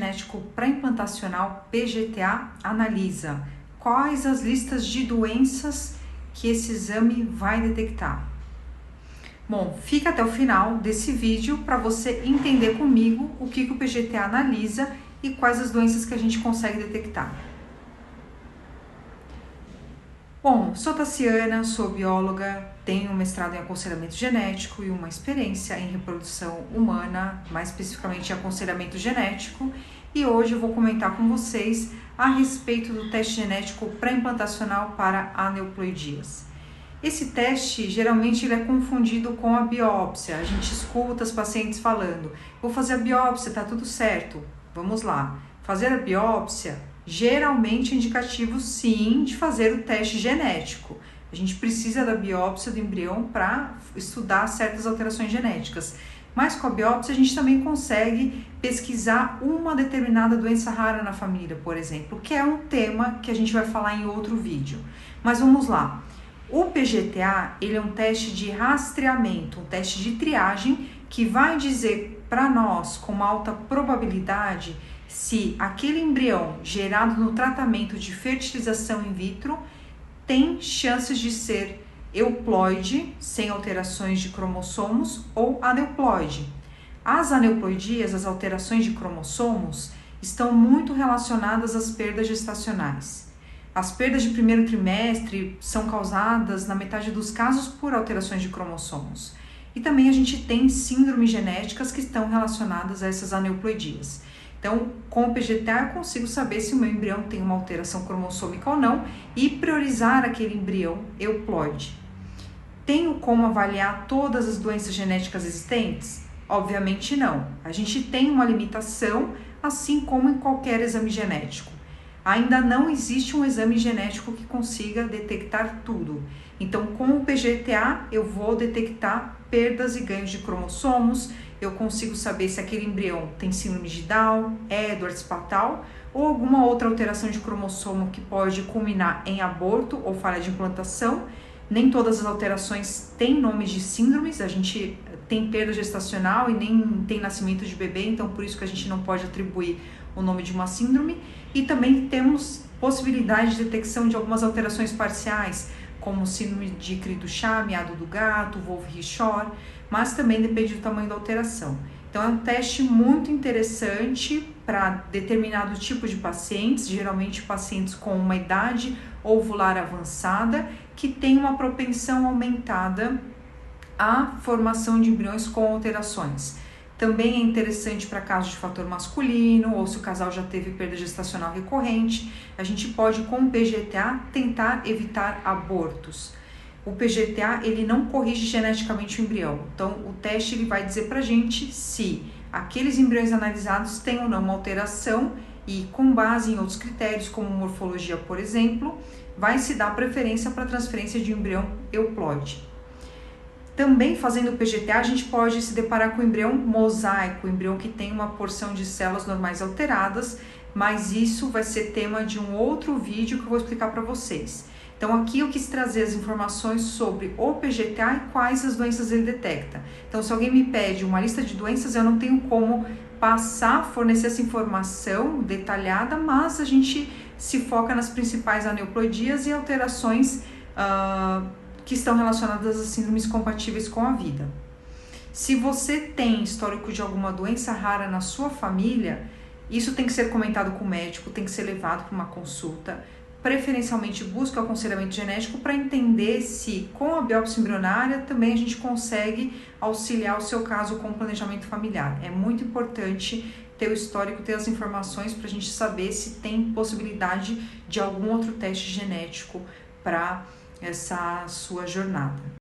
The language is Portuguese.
genético pré-implantacional PGTA analisa quais as listas de doenças que esse exame vai detectar. Bom, fica até o final desse vídeo para você entender comigo o que o PGTA analisa e quais as doenças que a gente consegue detectar. Bom, sou Tassiana, sou bióloga, tenho um mestrado em aconselhamento genético e uma experiência em reprodução humana, mais especificamente em aconselhamento genético, e hoje eu vou comentar com vocês a respeito do teste genético pré-implantacional para aneuploidias. Esse teste, geralmente, ele é confundido com a biópsia. A gente escuta os pacientes falando, vou fazer a biópsia, tá tudo certo. Vamos lá. Fazer a biópsia, geralmente é indicativo, sim, de fazer o teste genético. A gente precisa da biópsia do embrião para estudar certas alterações genéticas. Mas com a biópsia, a gente também consegue pesquisar uma determinada doença rara na família, por exemplo, que é um tema que a gente vai falar em outro vídeo. Mas vamos lá. O PGTA, ele é um teste de rastreamento, um teste de triagem que vai dizer para nós com uma alta probabilidade se aquele embrião gerado no tratamento de fertilização in vitro tem chances de ser euploide, sem alterações de cromossomos, ou aneuploide. As aneuploidias, as alterações de cromossomos, estão muito relacionadas às perdas gestacionais. As perdas de primeiro trimestre são causadas, na metade dos casos, por alterações de cromossomos. E também a gente tem síndromes genéticas que estão relacionadas a essas aneuploidias. Então, com o PGTA, eu consigo saber se o meu embrião tem uma alteração cromossômica ou não e priorizar aquele embrião euploide. Tenho como avaliar todas as doenças genéticas existentes? Obviamente não. A gente tem uma limitação, assim como em qualquer exame genético. Ainda não existe um exame genético que consiga detectar tudo. Então, com o PGTA, eu vou detectar perdas e ganhos de cromossomos, eu consigo saber se aquele embrião tem síndrome de Down, Edwards-Pattal ou alguma outra alteração de cromossomo que pode culminar em aborto ou falha de implantação. Nem todas as alterações têm nomes de síndromes, a gente tem perda gestacional e nem tem nascimento de bebê, então por isso que a gente não pode atribuir o nome de uma síndrome. E também temos possibilidade de detecção de algumas alterações parciais, como síndrome de Cri-du-Chat, miado do gato, Wolff-Rishor, mas também depende do tamanho da alteração. Então é um teste muito interessante para determinado tipo de pacientes, geralmente pacientes com uma idade ovular avançada, que tem uma propensão aumentada à formação de embriões com alterações. Também é interessante para casos de fator masculino ou se o casal já teve perda gestacional recorrente. A gente pode, com o PGTA, tentar evitar abortos. O PGTA, ele não corrige geneticamente o embrião. Então, o teste ele vai dizer para a gente se aqueles embriões analisados têm ou não uma alteração e, com base em outros critérios, como morfologia, por exemplo, vai se dar preferência para a transferência de um embrião euploide. Também fazendo o PGTA, a gente pode se deparar com o embrião mosaico, o embrião que tem uma porção de células normais alteradas, mas isso vai ser tema de um outro vídeo que eu vou explicar para vocês. Então aqui eu quis trazer as informações sobre o PGTA e quais as doenças ele detecta. Então se alguém me pede uma lista de doenças, eu não tenho como fornecer essa informação detalhada, mas a gente se foca nas principais aneuploidias e alterações que estão relacionadas a síndromes compatíveis com a vida. Se você tem histórico de alguma doença rara na sua família, isso tem que ser comentado com o médico, tem que ser levado para uma consulta. Preferencialmente busque o aconselhamento genético para entender se com a biópsia embrionária também a gente consegue auxiliar o seu caso com o planejamento familiar. É muito importante ter o histórico, ter as informações para a gente saber se tem possibilidade de algum outro teste genético para essa sua jornada.